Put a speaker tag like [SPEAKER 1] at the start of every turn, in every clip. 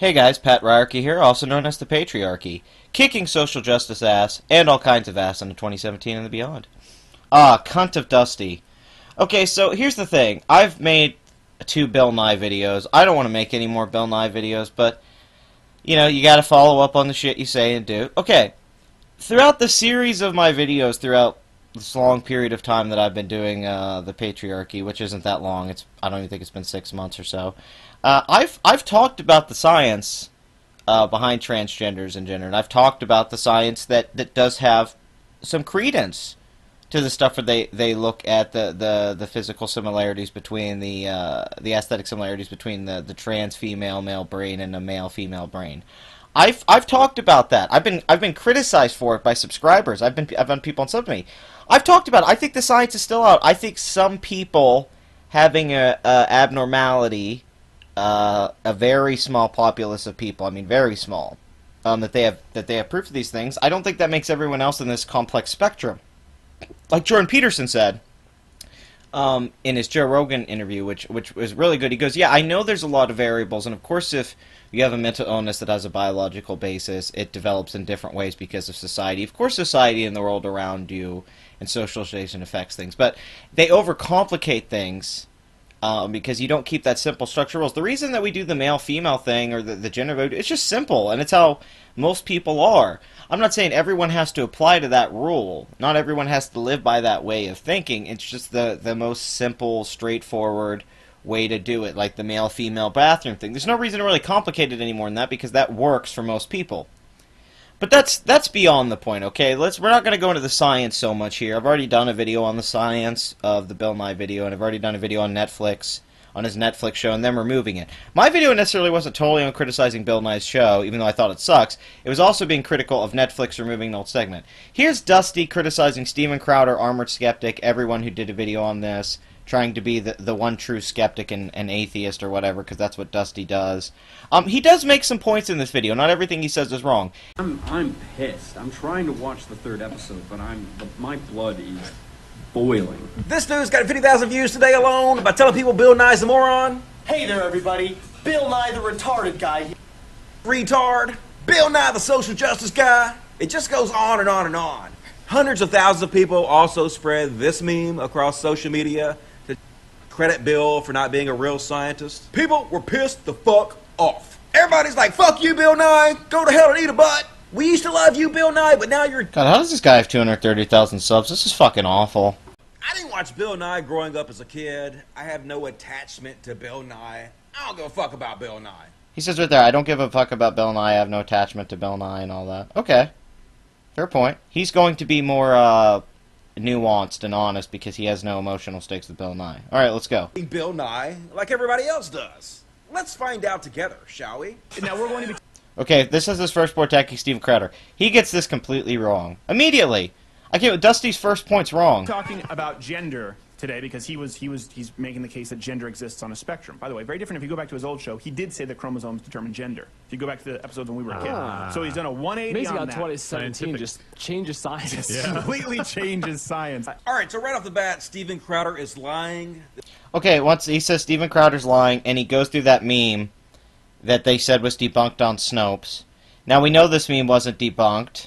[SPEAKER 1] Hey guys, Pat Ryarchy here, also known as the Patriarchy, kicking social justice ass, and all kinds of ass into 2017 and beyond. Ah, cunt of Dusty. Okay, so here's the thing. I've made 2 Bill Nye videos. I don't want to make any more Bill Nye videos, but, you know, you gotta follow up on the shit you say and do. Okay, throughout the series of my videos, throughout this long period of time that I've been doing the Patriarchy, which isn't that long, I don't even think it's been 6 months or so, I've talked about the science behind transgenders and gender, and I've talked about the science that does have some credence to the stuff where they look at the physical similarities between the aesthetic similarities between the trans female male brain and a male female brain. I've talked about that. I've been criticized for it by subscribers. I've been people on sub to me. I've talked about it. I think the science is still out. I think some people having a abnormality, a very small populace of people, I mean very small, that they have proof of these things. I don't think that makes everyone else in this complex spectrum. Like Jordan Peterson said in his Joe Rogan interview, which was really good. He goes, yeah, I know there's a lot of variables, and of course if you have a mental illness that has a biological basis, it develops in different ways because of society. Of course society and the world around you and socialization affects things, but they overcomplicate things because you don't keep that simple structure rules. The reason that we do the male-female thing or the gender vote, it's just simple, and it's how most people are. I'm not saying everyone has to apply to that rule. Not everyone has to live by that way of thinking. It's just the most simple, straightforward way to do it, like the male-female bathroom thing. There's no reason to really complicate it anymore than that because that works for most people. But that's beyond the point, okay? We're not going to go into the science so much here. I've already done a video on the science of the Bill Nye video, and I've already done a video on Netflix, on his Netflix show, and them removing it. My video necessarily wasn't totally on criticizing Bill Nye's show, even though I thought it sucks. It was also being critical of Netflix removing an old segment. Here's Dusty criticizing Steven Crowder, Armored Skeptic, everyone who did a video on this, trying to be the one true skeptic and atheist or whatever, because that's what Dusty does. He does make some points in this video. Not everything he says is wrong.
[SPEAKER 2] I'm pissed. I'm trying to watch the 3rd episode, but my blood is boiling.
[SPEAKER 3] This dude's got 50,000 views today alone by telling people Bill Nye's a moron.
[SPEAKER 4] Hey there, everybody. Bill Nye the retarded guy.
[SPEAKER 3] Retard. Bill Nye the social justice guy. It just goes on and on and on. Hundreds of thousands of people also spread this meme across social media to credit Bill for not being a real scientist. People were pissed the fuck off. Everybody's like, fuck you, Bill Nye. Go to hell and eat a butt. We used to love you, Bill Nye, but now you're...
[SPEAKER 1] God, how does this guy have 230,000 subs? This is fucking awful.
[SPEAKER 3] I didn't watch Bill Nye growing up as a kid. I have no attachment to Bill Nye. I don't give a fuck about Bill Nye.
[SPEAKER 1] He says right there, I don't give a fuck about Bill Nye, I have no attachment to Bill Nye and all that. Okay. Fair point. He's going to be more nuanced and honest because he has no emotional stakes with Bill Nye. Alright, let's go.
[SPEAKER 3] Bill Nye, like everybody else does. Let's find out together, shall we?
[SPEAKER 4] Now we're going to be...
[SPEAKER 1] Okay, this is his first point attacking Steven Crowder. He gets this completely wrong. Immediately! I can't... Dusty's first point's wrong.
[SPEAKER 5] Talking about gender today because he's making the case that gender exists on a spectrum. By the way, very different if you go back to his old show. He did say that chromosomes determine gender. If you go back to the episodes when we were a kid. So he's done a 180
[SPEAKER 6] Amazing
[SPEAKER 5] on
[SPEAKER 6] how
[SPEAKER 5] that.
[SPEAKER 6] 2017 just changes science.
[SPEAKER 5] Yeah. Completely changes science.
[SPEAKER 3] All right, so right off the bat, Steven Crowder is lying.
[SPEAKER 1] Okay, once he says Steven Crowder's lying, and he goes through that meme that they said was debunked on Snopes. Now, we know this meme wasn't debunked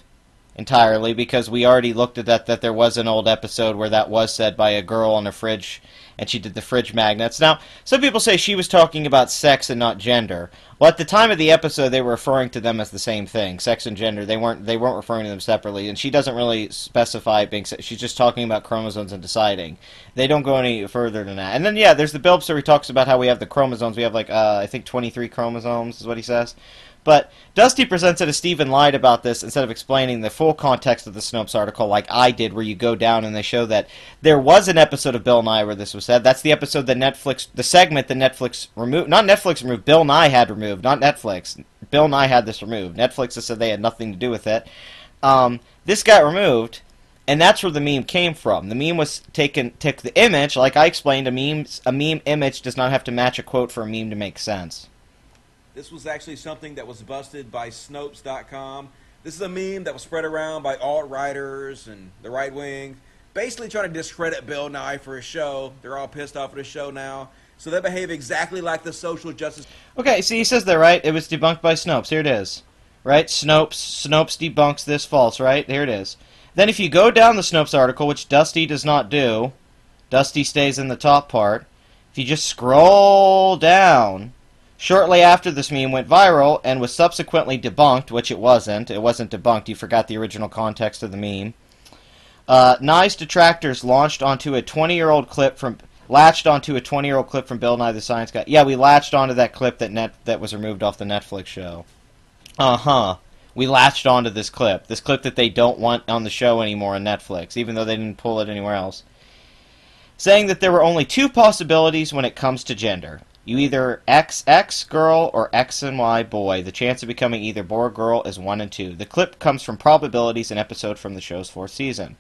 [SPEAKER 1] entirely because we already looked at that there was an old episode where that was said by a girl on a fridge, and she did the fridge magnets. Now, some people say she was talking about sex and not gender. Well, at the time of the episode, they were referring to them as the same thing, sex and gender. They weren't referring to them separately, and she doesn't really specify being. She's just talking about chromosomes and deciding. They don't go any further than that. And then, yeah, there's the Bill where he talks about how we have the chromosomes. We have, like, I think 23 chromosomes is what he says. But Dusty presents it as Steven lied about this instead of explaining the full context of the Snopes article like I did, where you go down and they show that there was an episode of Bill Nye where this was said. That's the episode that the segment that Netflix removed. Not Netflix removed, Bill Nye had removed, not Netflix. Bill Nye had this removed. Netflix has said they had nothing to do with it. This got removed, and that's where the meme came from. The meme was took the image, like I explained, a meme image does not have to match a quote for a meme to make sense.
[SPEAKER 3] This was actually something that was busted by Snopes.com. This is a meme that was spread around by alt-writers and the right wing, basically trying to discredit Bill Nye for his show. They're all pissed off at his show now. So they behave exactly like the social justice.
[SPEAKER 1] Okay, see, he says that, right? It was debunked by Snopes. Here it is. Right? Snopes debunks this false, right? Here it is. Then if you go down the Snopes article, which Dusty does not do, Dusty stays in the top part. If you just scroll down, shortly after this meme went viral and was subsequently debunked, which it wasn't debunked, you forgot the original context of the meme, Nye's detractors latched onto a 20-year-old clip from Bill Nye the Science Guy. Yeah, we latched onto that clip that was removed off the Netflix show. We latched onto this clip that they don't want on the show anymore on Netflix, even though they didn't pull it anywhere else. Saying that there were only two possibilities when it comes to gender. You either XX girl or X and Y boy. The chance of becoming either boy or girl is 1 in 2. The clip comes from Probabilities, an episode from the show's 4th season.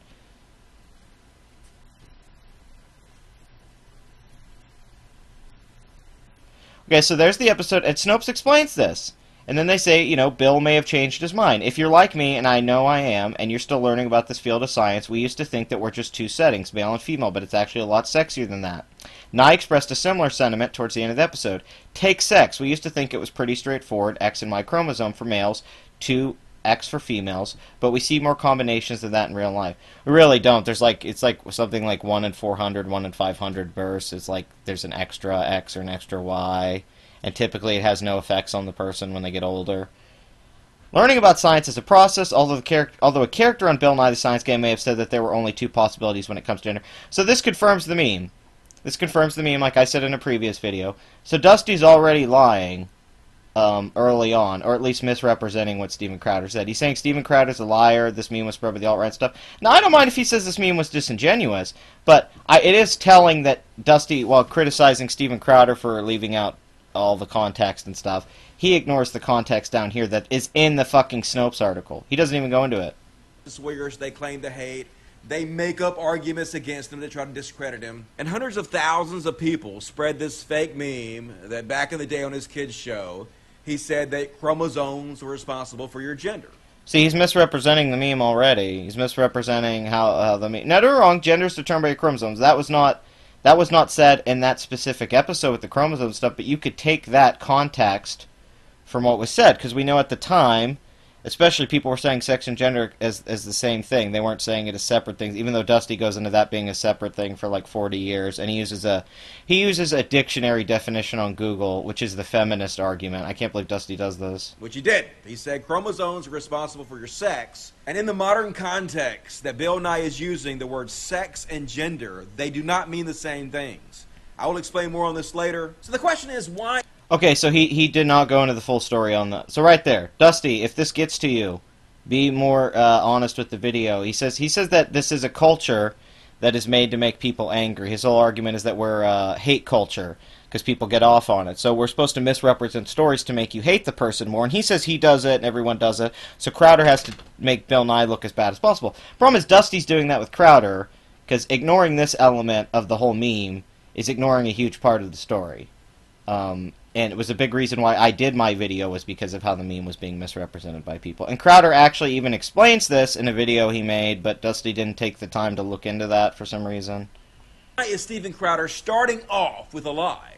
[SPEAKER 1] Okay, so there's the episode, and Snopes explains this. And then they say, you know, Bill may have changed his mind. If you're like me, and I know I am, and you're still learning about this field of science, we used to think that we're just two settings, male and female, but it's actually a lot sexier than that. Nye expressed a similar sentiment towards the end of the episode. Take sex. We used to think it was pretty straightforward, X and Y chromosome for males, 2X for females, but we see more combinations than that in real life. We really don't. It's like something like 1 in 400, 1 in 500 births. It's like there's an extra X or an extra Y. And typically it has no effects on the person when they get older. Learning about science is a process, although a character on Bill Nye the Science Guy may have said that there were only two possibilities when it comes to gender. So this confirms the meme. Like I said in a previous video. So Dusty's already lying early on, or at least misrepresenting what Steven Crowder said. He's saying Steven Crowder's a liar, this meme was spread by the alt-right stuff. Now, I don't mind if he says this meme was disingenuous, but it is telling that Dusty, while criticizing Steven Crowder for leaving out all the context and stuff, he ignores the context down here that is in the fucking Snopes article. He doesn't even go into it.
[SPEAKER 3] Swears they claim to hate. They make up arguments against him to try to discredit him. And hundreds of thousands of people spread this fake meme that back in the day on his kids' show, he said that chromosomes were responsible for your gender.
[SPEAKER 1] See, he's misrepresenting the meme already. He's misrepresenting how the meme... Now, don't get me wrong, gender is determined by your chromosomes. That was not said in that specific episode with the chromosome stuff, but you could take that context from what was said, because we know at the time, especially people were saying sex and gender as the same thing. They weren't saying it as separate things, even though Dusty goes into that being a separate thing for like 40 years, and he uses a dictionary definition on Google, which is the feminist argument. I can't believe Dusty does this.
[SPEAKER 3] Which he did. He said chromosomes are responsible for your sex, and in the modern context that Bill Nye is using the words sex and gender, they do not mean the same things. I will explain more on this later. So the question is, why...
[SPEAKER 1] Okay, so he did not go into the full story on that. So right there, Dusty, if this gets to you, be more honest with the video. He says that this is a culture that is made to make people angry. His whole argument is that we're hate culture because people get off on it. So we're supposed to misrepresent stories to make you hate the person more. And he says he does it and everyone does it. So Crowder has to make Bill Nye look as bad as possible. Problem is Dusty's doing that with Crowder because ignoring this element of the whole meme is ignoring a huge part of the story. And it was a big reason why I did my video was because of how the meme was being misrepresented by people. And Crowder actually even explains this in a video he made, but Dusty didn't take the time to look into that for some reason.
[SPEAKER 3] Why is Steven Crowder starting off with a lie?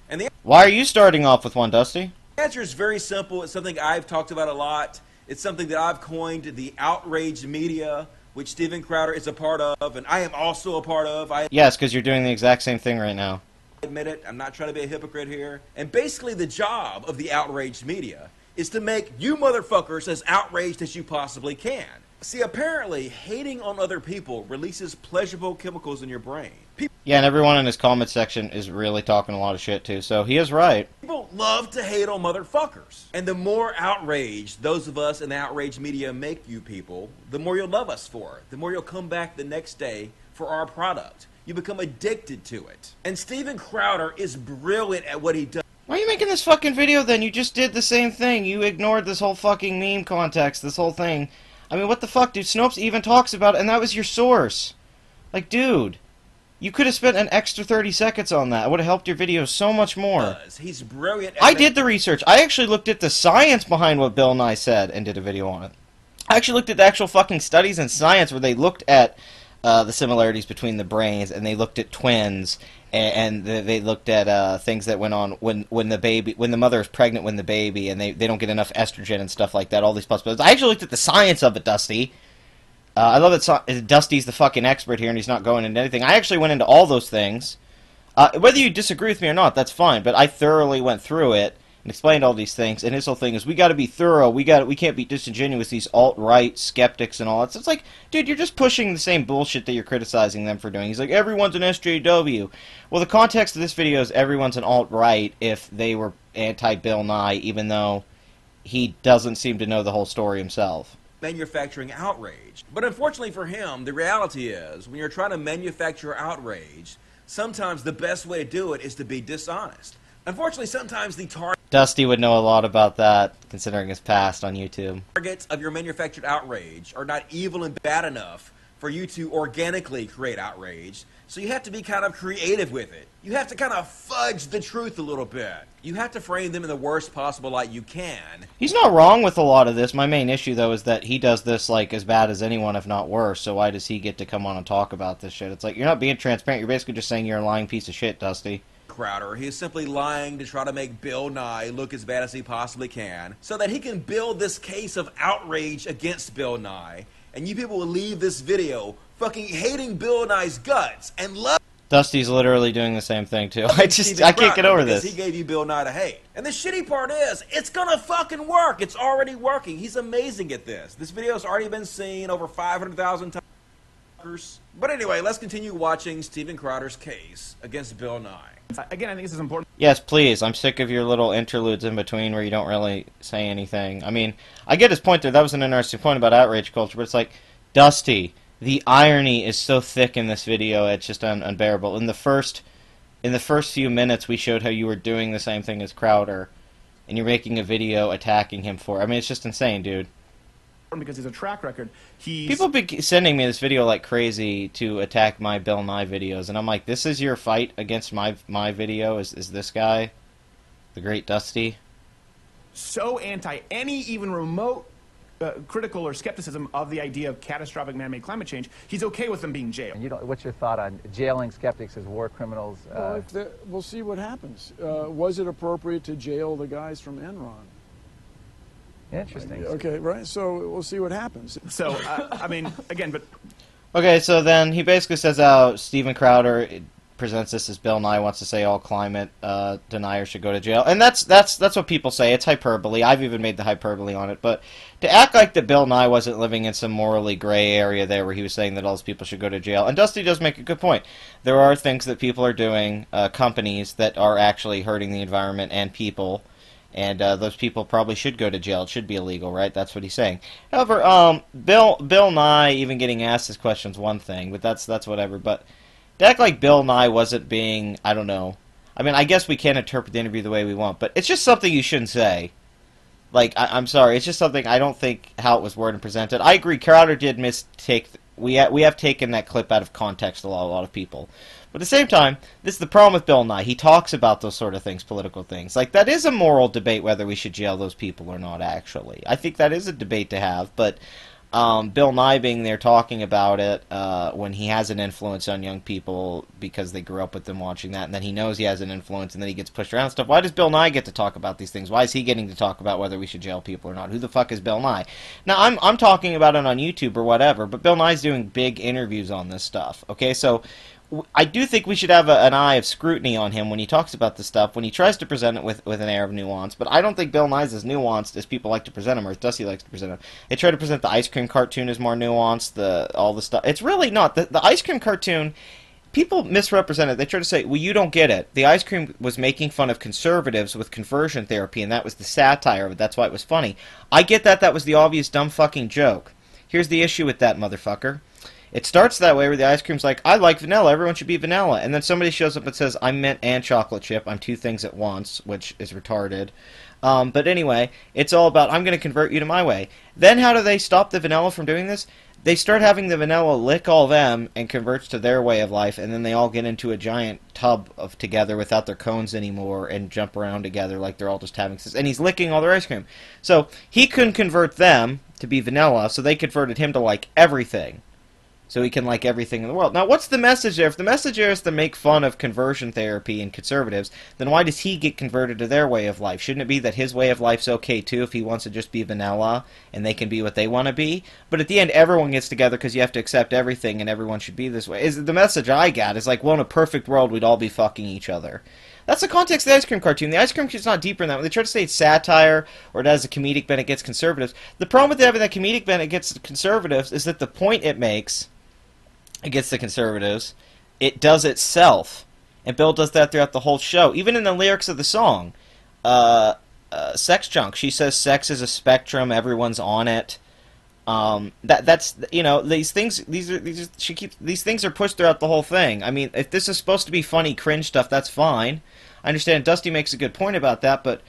[SPEAKER 3] And
[SPEAKER 1] why are you starting off with one, Dusty?
[SPEAKER 3] The answer is very simple. It's something I've talked about a lot. It's something that I've coined the outrage media, which Steven Crowder is a part of, and I am also a part of.
[SPEAKER 1] Yes, because you're doing the exact same thing right now.
[SPEAKER 3] Admit it, I'm not trying to be a hypocrite here. And basically the job of the outraged media is to make you motherfuckers as outraged as you possibly can. See, apparently hating on other people releases pleasurable chemicals in your brain.
[SPEAKER 1] Yeah, and everyone in his comment section is really talking a lot of shit too, so he is right.
[SPEAKER 3] People love to hate on motherfuckers. And the more outraged those of us in the outraged media make you people, the more you'll love us for it. The more you'll come back the next day for our product. You become addicted to it. And Steven Crowder is brilliant at what he does.
[SPEAKER 1] Why are you making this fucking video then? You just did the same thing. You ignored this whole fucking meme context, this whole thing. I mean, what the fuck, dude? Snopes even talks about it, and that was your source. Like, dude, you could have spent an extra 30 seconds on that. It would have helped your video so much more.
[SPEAKER 3] He's brilliant at
[SPEAKER 1] I did the research. I actually looked at the science behind what Bill Nye said and did a video on it. I actually looked at the actual fucking studies in science where they looked at the similarities between the brains, and they looked at twins, and they looked at things that went on when the mother is pregnant when the baby, and they don't get enough estrogen and stuff like that. All these possibilities. I actually looked at the science of it, Dusty. I love that Dusty's the fucking expert here, and he's not going into anything. I actually went into all those things. Whether you disagree with me or not, that's fine. But I thoroughly went through it and explained all these things. And his whole thing is, we got to be thorough. We can't be disingenuous. These alt-right skeptics and all that. So it's like, dude, you're just pushing the same bullshit that you're criticizing them for doing. He's like, everyone's an SJW. Well, the context of this video is everyone's an alt-right if they were anti-Bill Nye, even though he doesn't seem to know the whole story himself.
[SPEAKER 3] Manufacturing outrage. But unfortunately for him, the reality is, when you're trying to manufacture outrage, sometimes the best way to do it is to be dishonest. Unfortunately, sometimes the
[SPEAKER 1] Dusty would know a lot about that, considering his past on YouTube.
[SPEAKER 3] targets of your manufactured outrage are not evil and bad enough for you to organically create outrage, so you have to be kind of creative with it. You have to kind of fudge the truth a little bit. You have to frame them in the worst possible light you can.
[SPEAKER 1] He's not wrong with a lot of this. My main issue, though, is that he does this, like, as bad as anyone, if not worse, so why does he get to come on and talk about this shit? It's like, you're not being transparent. You're basically just saying you're a lying piece of shit, Dusty.
[SPEAKER 3] Crowder. He is simply lying to try to make Bill Nye look as bad as he possibly can, so that he can build this case of outrage against Bill Nye, and you people will leave this video fucking hating Bill Nye's guts and love
[SPEAKER 1] Dusty's literally doing the same thing, too. I can't get over this.
[SPEAKER 3] He gave you Bill Nye to hate. And the shitty part is, it's gonna fucking work. It's already working. He's amazing at this. This video's already been seen over 500,000 times. But anyway, let's continue watching Steven Crowder's case against Bill Nye.
[SPEAKER 5] Again, I think this is important.
[SPEAKER 1] Yes, please. I'm sick of your little interludes in between where you don't really say anything. I mean, I get his point there. That was an interesting point about outrage culture, but it's like, Dusty, the irony is so thick in this video, it's just unbearable. In the first few minutes, we showed how you were doing the same thing as Crowder, and you're making a video attacking him for it. I mean, it's just insane, dude.
[SPEAKER 5] Because he's a track record.
[SPEAKER 1] People be sending me this video like crazy to attack my Bill Nye videos, and I'm like, this is your fight against my video? Is this guy, the great Dusty?
[SPEAKER 5] So anti any even remote critical or skepticism of the idea of catastrophic man-made climate change, he's okay with them being jailed.
[SPEAKER 7] And what's your thought on jailing skeptics as war criminals?
[SPEAKER 8] Well, we'll see what happens. Was it appropriate to jail the guys from Enron?
[SPEAKER 7] Interesting.
[SPEAKER 8] Okay, right. So we'll see what happens.
[SPEAKER 5] So, I mean, again, but...
[SPEAKER 1] Okay, so then he basically says how Steven Crowder presents this as Bill Nye wants to say all climate deniers should go to jail. And that's what people say. It's hyperbole. I've even made the hyperbole on it. But to act like that Bill Nye wasn't living in some morally gray area there where he was saying that all those people should go to jail. And Dusty does make a good point. There are things that people are doing, companies, that are actually hurting the environment and people. And those people probably should go to jail. It should be illegal, right? That's what he's saying. However, Bill Nye even getting asked this question is one thing, but that's whatever. But to act like Bill Nye wasn't being, I don't know. I mean, I guess we can interpret the interview the way we want, but it's just something you shouldn't say. Like, I'm sorry, it's just something I don't think how it was worded and presented. I agree, Crowder did mistake. We have taken that clip out of context a lot of people. But at the same time, this is the problem with Bill Nye. He talks about those sort of things, political things. Like, that is a moral debate whether we should jail those people or not, actually. I think that is a debate to have, but Bill Nye being there talking about it when he has an influence on young people because they grew up with them watching that, and then he knows he has an influence, and then he gets pushed around and stuff. Why does Bill Nye get to talk about these things? Why is he getting to talk about whether we should jail people or not? Who the fuck is Bill Nye? Now, I'm talking about it on YouTube or whatever, but Bill Nye's doing big interviews on this stuff, okay? So I do think we should have an eye of scrutiny on him when he talks about this stuff, when he tries to present it with an air of nuance. But I don't think Bill Nye's as nuanced as people like to present him, or as Dusty likes to present him. They try to present the ice cream cartoon as more nuanced, all the stuff. It's really not. The ice cream cartoon, people misrepresent it. They try to say, well, you don't get it. The ice cream was making fun of conservatives with conversion therapy, and that was the satire of it. That's why it was funny. I get that. That was the obvious dumb fucking joke. Here's the issue with that, motherfucker. It starts that way where the ice cream's like, I like vanilla, everyone should be vanilla. And then somebody shows up and says, I'm mint and chocolate chip, I'm two things at once, which is retarded. But anyway, it's all about, I'm going to convert you to my way. Then how do they stop the vanilla from doing this? They start having the vanilla lick all them and converts to their way of life, and then they all get into a giant tub of together without their cones anymore and jump around together like they're all just having sex. And he's licking all their ice cream. So he couldn't convert them to be vanilla, so they converted him to like everything. so he can like everything in the world. Now, what's the message there? If the message there is to make fun of conversion therapy and conservatives, then why does he get converted to their way of life? Shouldn't it be that his way of life's okay too if he wants to just be vanilla and they can be what they want to be? But at the end, everyone gets together because you have to accept everything and everyone should be this way. Is the message I got is like, well, in a perfect world, we'd all be fucking each other. That's the context of the ice cream cartoon. The ice cream cartoon's not deeper than that. When they try to say it's satire or it has a comedic bent against conservatives, the problem with having that comedic bent against conservatives is that the point it makes against the conservatives, it does itself. And Bill does that throughout the whole show. Even in the lyrics of the song, Sex Junk, she says sex is a spectrum, everyone's on it. That's you know, these things are pushed throughout the whole thing. I mean, if this is supposed to be funny cringe stuff, that's fine. I understand Dusty makes a good point about that, but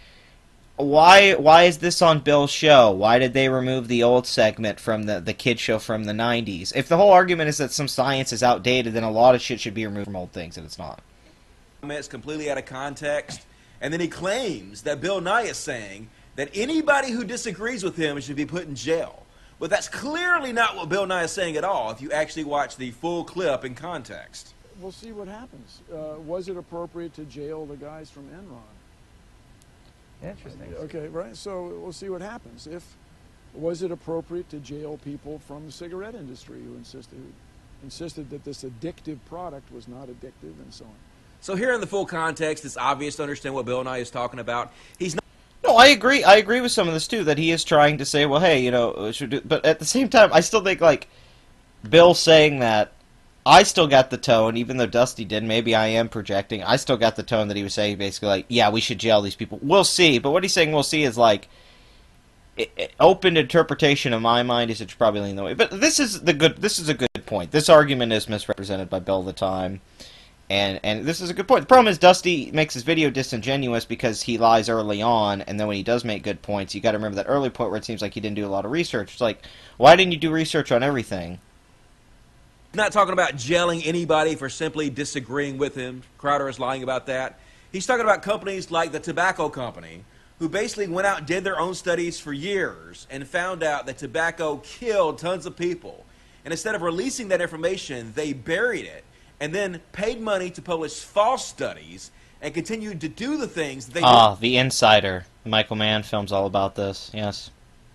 [SPEAKER 1] why is this on Bill's show? Why did they remove the old segment from the kid show from the 90s? If the whole argument is that some science is outdated, then a lot of shit should be removed from old things, and it's not.
[SPEAKER 3] It's completely out of context, and then he claims that Bill Nye is saying that anybody who disagrees with him should be put in jail. But that's clearly not what Bill Nye is saying at all if you actually watch the full clip in context.
[SPEAKER 8] We'll see what happens. Was it appropriate to jail the guys from Enron?
[SPEAKER 7] Interesting.
[SPEAKER 8] Okay, right. So we'll see what happens. Was it appropriate to jail people from the cigarette industry who insisted that this addictive product was not addictive and so on?
[SPEAKER 3] So here in the full context, it's obvious to understand what Bill Nye is talking about. He's not.
[SPEAKER 1] No, I agree. I agree with some of this too. That he is trying to say, well, hey, you know, but at the same time, I still think like Bill saying that. I still got the tone, even though Dusty did. Maybe I am projecting. I still got the tone that he was saying, basically like, yeah, we should jail these people. We'll see. But what he's saying, we'll see, is like open interpretation in my mind is it should probably lean the way. But this is a good point. This argument is misrepresented by Bill all the time. And this is a good point. The problem is Dusty makes his video disingenuous because he lies early on, and then when he does make good points, you got to remember that early point where it seems like he didn't do a lot of research. It's like, why didn't you do research on everything?
[SPEAKER 3] Not talking about jailing anybody for simply disagreeing with him. Crowder is lying about that. He's talking about companies like the tobacco company, who basically went out and did their own studies for years and found out that tobacco killed tons of people. And instead of releasing that information, they buried it and then paid money to publish false studies and continued to do the things they did.
[SPEAKER 1] The Insider. Michael Mann films all about this, yes.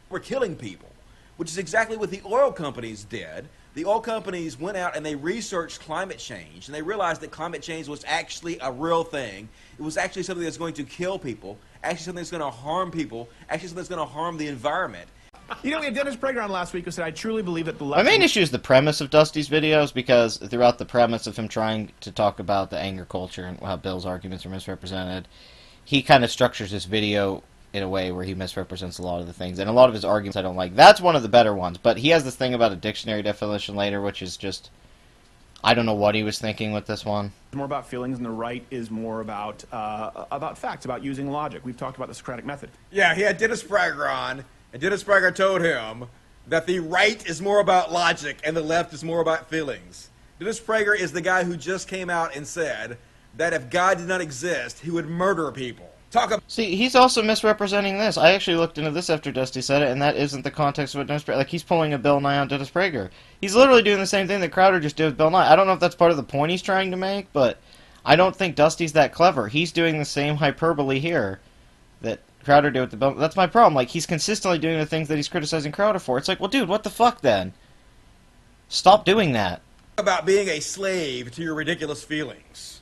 [SPEAKER 3] Were killing people, which is exactly what the oil companies did. The oil companies went out and they researched climate change, and they realized that climate change was actually a real thing. It was actually something that's going to kill people, actually something that's going to harm people, actually something that's going to harm the environment.
[SPEAKER 5] You know, we had Dennis Prager on last week who said, I truly believe that the left...
[SPEAKER 1] My main issue is the premise of Dusty's videos, because throughout the premise of him trying to talk about the anger culture and how Bill's arguments are misrepresented, he kind of structures this video in a way where he misrepresents a lot of the things. And a lot of his arguments I don't like. That's one of the better ones. But he has this thing about a dictionary definition later, which is just... I don't know what he was thinking with this one.
[SPEAKER 5] It's more about feelings, and the right is more about facts, about using logic. We've talked about the Socratic method.
[SPEAKER 3] Yeah, he had Dennis Prager on, and Dennis Prager told him that the right is more about logic and the left is more about feelings. Dennis Prager is the guy who just came out and said that if God did not exist, he would murder people.
[SPEAKER 1] See, he's also misrepresenting this. I actually looked into this after Dusty said it, and that isn't the context of what Dennis Prager... Like, he's pulling a Bill Nye on Dennis Prager. He's literally doing the same thing that Crowder just did with Bill Nye. I don't know if that's part of the point he's trying to make, but I don't think Dusty's that clever. He's doing the same hyperbole here that Crowder did with the Bill... That's my problem. Like, he's consistently doing the things that he's criticizing Crowder for. It's like, well, dude, what the fuck, then? Stop doing that.
[SPEAKER 3] About being a slave to your ridiculous feelings.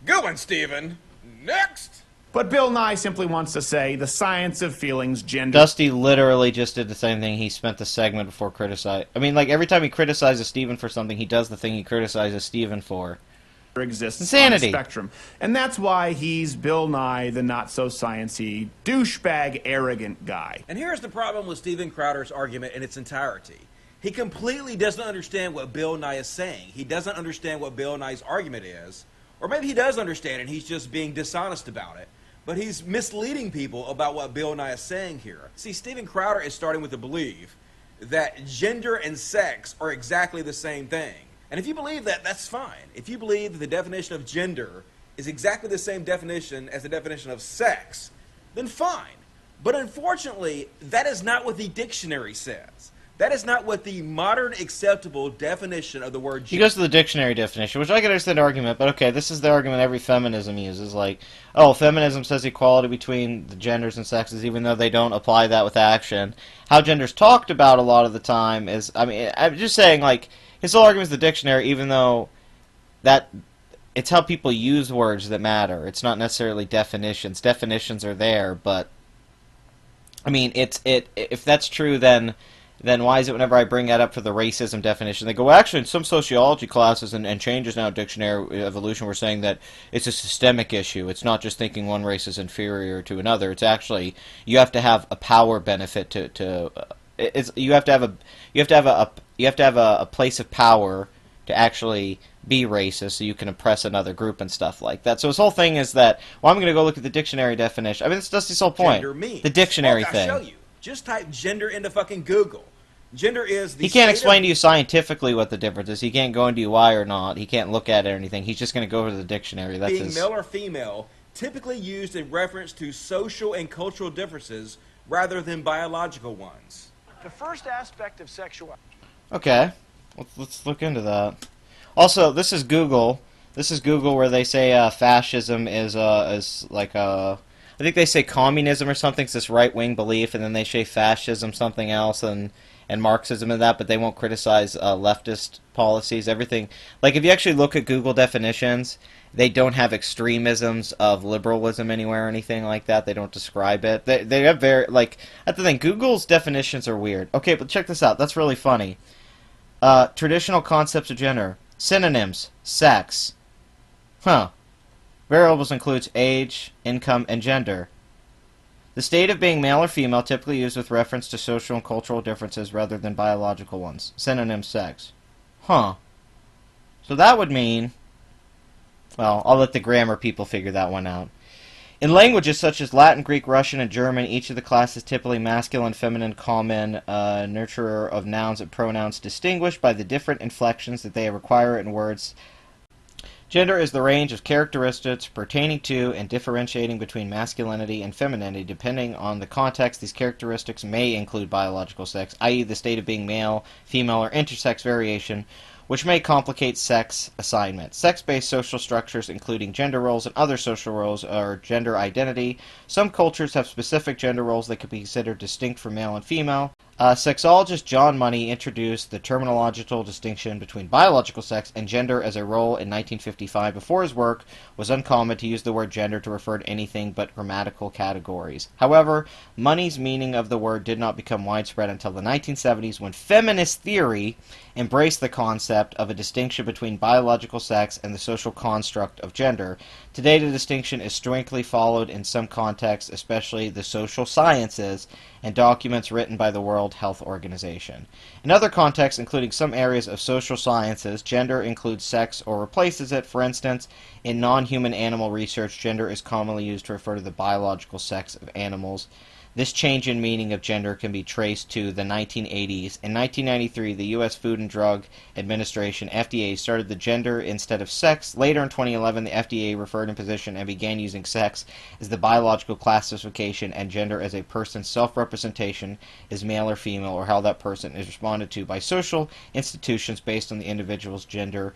[SPEAKER 3] Good one, Steven. Next!
[SPEAKER 5] But Bill Nye simply wants to say the science of feelings, gender...
[SPEAKER 1] Dusty literally just did the same thing. He spent the segment before criticizing... I mean, like, every time he criticizes Steven for something, he does the thing he criticizes Steven for.
[SPEAKER 5] Exists
[SPEAKER 1] insanity
[SPEAKER 5] on the spectrum. And that's why he's Bill Nye, the not-so-sciencey, douchebag, arrogant guy.
[SPEAKER 3] And here's the problem with Steven Crowder's argument in its entirety. He completely doesn't understand what Bill Nye is saying. He doesn't understand what Bill Nye's argument is. Or maybe he does understand it and he's just being dishonest about it. But he's misleading people about what Bill Nye is saying here. See, Steven Crowder is starting with the belief that gender and sex are exactly the same thing. And if you believe that, that's fine. If you believe that the definition of gender is exactly the same definition as the definition of sex, then fine. But unfortunately, that is not what the dictionary says. That is not what the modern acceptable definition of the word
[SPEAKER 1] He goes to the dictionary definition, which I can understand the argument, but okay, this is the argument every feminism uses. Like, oh, feminism says equality between the genders and sexes, even though they don't apply that with action. How gender's talked about a lot of the time is, I mean, I'm just saying, like, his whole argument is the dictionary, even though that it's how people use words that matter. It's not necessarily definitions. Definitions are there, but I mean, if that's true, then why is it whenever I bring that up for the racism definition, they go, well, actually, in some sociology classes and changes now in dictionary evolution, we're saying that it's a systemic issue. It's not just thinking one race is inferior to another. It's actually, you have to have a power benefit you have to have a place of power to actually be racist, so you can oppress another group and stuff like that. So his whole thing is that, well, I'm going to go look at the dictionary definition. I mean, it's Dusty's whole point.
[SPEAKER 3] Gender means.
[SPEAKER 1] The dictionary
[SPEAKER 3] Look,
[SPEAKER 1] thing.
[SPEAKER 3] I'll show you. Just type gender into fucking Google. Gender is the
[SPEAKER 1] He can't
[SPEAKER 3] state
[SPEAKER 1] explain
[SPEAKER 3] of
[SPEAKER 1] to you scientifically what the difference is. He can't go into why or not. He can't look at it or anything. He's just going to go over to the dictionary. That's
[SPEAKER 3] being
[SPEAKER 1] his...
[SPEAKER 3] male or female, typically used in reference to social and cultural differences rather than biological ones.
[SPEAKER 8] The first aspect of sexuality.
[SPEAKER 1] Okay. Let's look into that. Also, this is Google. This is Google where they say fascism is like a... I think they say communism or something. It's this right-wing belief, and then they say fascism something else, and Marxism and that, but they won't criticize leftist policies. Everything, like if you actually look at Google definitions, they don't have extremisms of liberalism anywhere or anything like that. They don't describe it. They have very, like, that's the thing. Google's definitions are weird. Okay, but check this out. That's really funny. Traditional concepts of gender. Synonyms. Sex. Huh. Variables includes age, income, and gender. The state of being male or female, typically used with reference to social and cultural differences rather than biological ones. Synonym sex. Huh. So that would mean... Well, I'll let the grammar people figure that one out. In languages such as Latin, Greek, Russian, and German, each of the classes typically masculine, feminine, common, nurturer of nouns and pronouns distinguished by the different inflections that they require in words. Gender is the range of characteristics pertaining to and differentiating between masculinity and femininity. Depending on the context, these characteristics may include biological sex, i.e. the state of being male, female, or intersex variation, which may complicate sex assignment. Sex-based social structures, including gender roles and other social roles, or gender identity. Some cultures have specific gender roles that could be considered distinct from male and female. Sexologist John Money introduced the terminological distinction between biological sex and gender as a role in 1955. Before his work, it was uncommon to use the word gender to refer to anything but grammatical categories. However, Money's meaning of the word did not become widespread until the 1970s, when feminist theory embraced the concept of a distinction between biological sex and the social construct of gender. Today, the distinction is strictly followed in some contexts, especially the social sciences, and documents written by the World Health Organization. In other contexts, including some areas of social sciences, gender includes sex or replaces it. For instance, in non-human animal research, gender is commonly used to refer to the biological sex of animals. This change in meaning of gender can be traced to the 1980s. In 1993, the U.S. Food and Drug Administration, FDA, started the gender instead of sex. Later in 2011, the FDA referred in position and began using sex as the biological classification and gender as a person's self-representation is male or female, or how that person is responded to by social institutions based on the individual's gender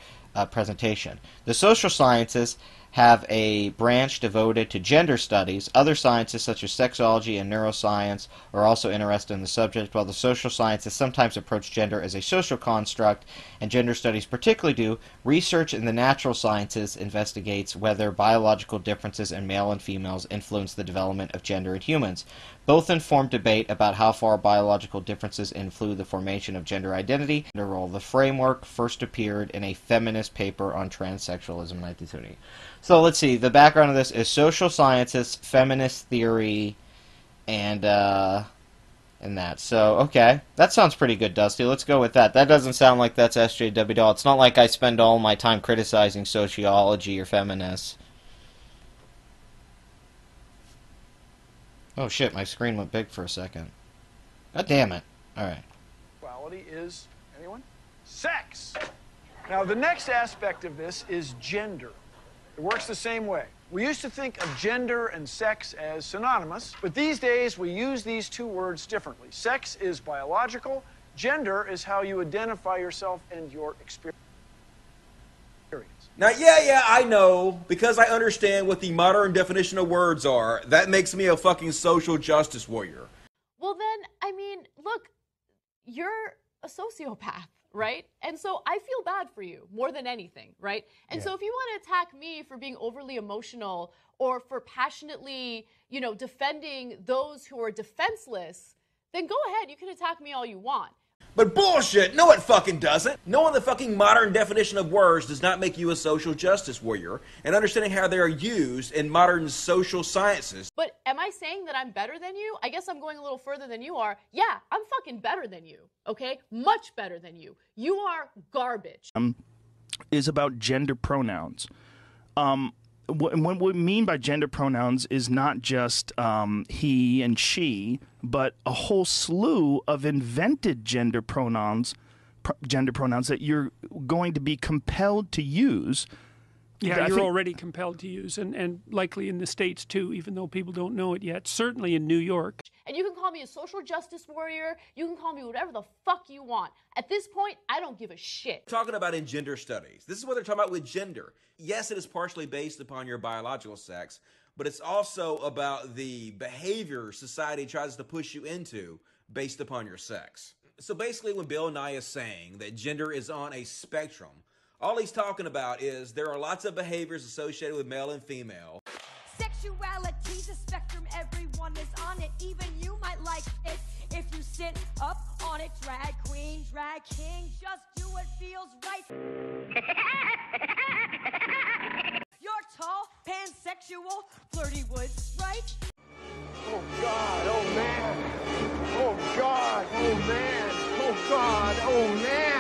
[SPEAKER 1] presentation. The social sciences have a branch devoted to gender studies. Other sciences such as sexology and neuroscience are also interested in the subject, while the social sciences sometimes approach gender as a social construct, and gender studies particularly do. Research in the natural sciences investigates whether biological differences in male and females influence the development of gender in humans. Both inform debate about how far biological differences influence the formation of gender identity and role. The framework first appeared in a feminist paper on transsexualism in 1970. So let's see. The background of this is social sciences, feminist theory, and that. So, okay. That sounds pretty good, Dusty. Let's go with that. That doesn't sound like that's SJW at all. It's not like I spend all my time criticizing sociology or feminists. Oh shit, my screen went big for a second. God damn it. Alright.
[SPEAKER 8] Quality is, anyone? Sex. Now, the next aspect of this is gender. It works the same way. We used to think of gender and sex as synonymous, but these days we use these two words differently. Sex is biological, Gender is how you identify yourself and your experience.
[SPEAKER 3] Now, yeah, I know, because I understand what the modern definition of words are, that makes me a fucking social justice warrior.
[SPEAKER 9] Well then, I mean, look, you're a sociopath, right? And so I feel bad for you more than anything, right? And so if you want to attack me for being overly emotional or for passionately, you know, defending those who are defenseless, then go ahead, you can attack me all you want.
[SPEAKER 3] But bullshit! No, it fucking doesn't! Knowing the fucking modern definition of words does not make you a social justice warrior, and understanding how they are used in modern social sciences.
[SPEAKER 9] But am I saying that I'm better than you? I guess I'm going a little further than you are. Yeah, I'm fucking better than you, okay? Much better than you. You are garbage.
[SPEAKER 10] Is about gender pronouns. What we mean by gender pronouns is not just he and she, but a whole slew of invented gender pronouns that you're going to be compelled to use.
[SPEAKER 11] Yeah, you're already compelled to use, and likely in the States too, even though people don't know it yet. Certainly in New York.
[SPEAKER 9] And you can call me a social justice warrior. You can call me whatever the fuck you want. At this point, I don't give a shit.
[SPEAKER 3] Talking about in gender studies. This is what they're talking about with gender. Yes, it is partially based upon your biological sex, but it's also about the behavior society tries to push you into based upon your sex. So basically when Bill Nye is saying that gender is on a spectrum, all he's talking about is there are lots of behaviors associated with male and female.
[SPEAKER 12] Sexuality's a spectrum, everyone is on it. Even you might like it if you sit up on it. Drag queen, drag king, just do what feels right. You're tall, pansexual, flirty woods, right?
[SPEAKER 8] Oh God, oh man, oh God, oh man, oh God, oh man.